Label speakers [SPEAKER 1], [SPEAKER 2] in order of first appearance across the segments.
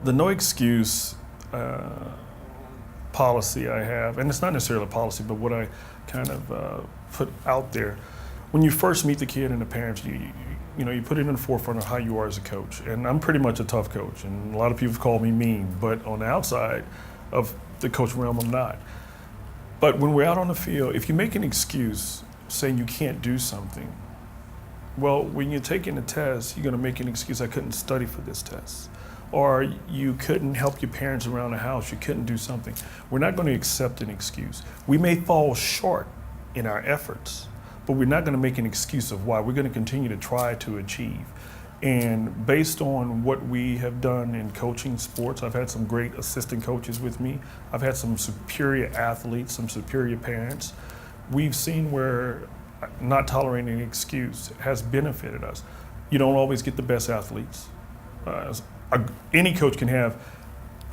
[SPEAKER 1] The no excuse policy I have, and it's not necessarily a policy, but what I kind of put out there, when you first meet the kid and the parents, you put it in the forefront of how you are as a coach. And I'm pretty much a tough coach, and a lot of people call me mean, but on the outside of the coach realm, I'm not. But when we're out on the field, if you make an excuse saying you can't do something, well, when you're taking a test, you're going to make an excuse, I couldn't study for this test. Or you couldn't help your parents around the house, you couldn't do something. We're not going to accept an excuse. We may fall short in our efforts, but we're not going to make an excuse of why. We're going to continue to try to achieve. And based on what we have done in coaching sports, I've had some great assistant coaches with me. I've had some superior athletes, some superior parents. We've seen where not tolerating an excuse has benefited us. You don't always get the best athletes. Any coach can have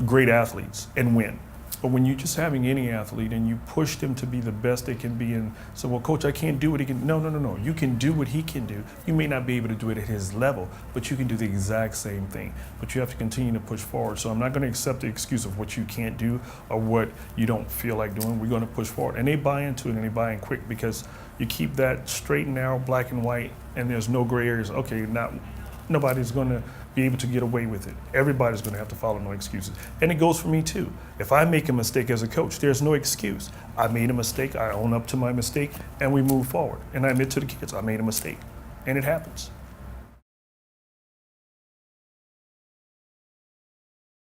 [SPEAKER 1] great athletes and win. But when you're just having any athlete and you push them to be the best they can be and say, well, coach, I can't do what he can. No. You can do what he can do. You may not be able to do it at his level, but you can do the exact same thing. But you have to continue to push forward. So I'm not going to accept the excuse of what you can't do or what you don't feel like doing. We're going to push forward. And they buy into it, and they buy in quick, because you keep that straight and narrow, black and white, and there's no gray areas. Okay, nobody's going to be able to get away with it. Everybody's going to have to follow no excuses. And it goes for me too. If I make a mistake as a coach, there's no excuse. I made a mistake, I own up to my mistake, and we move forward. And I admit to the kids, I made a mistake. And it happens.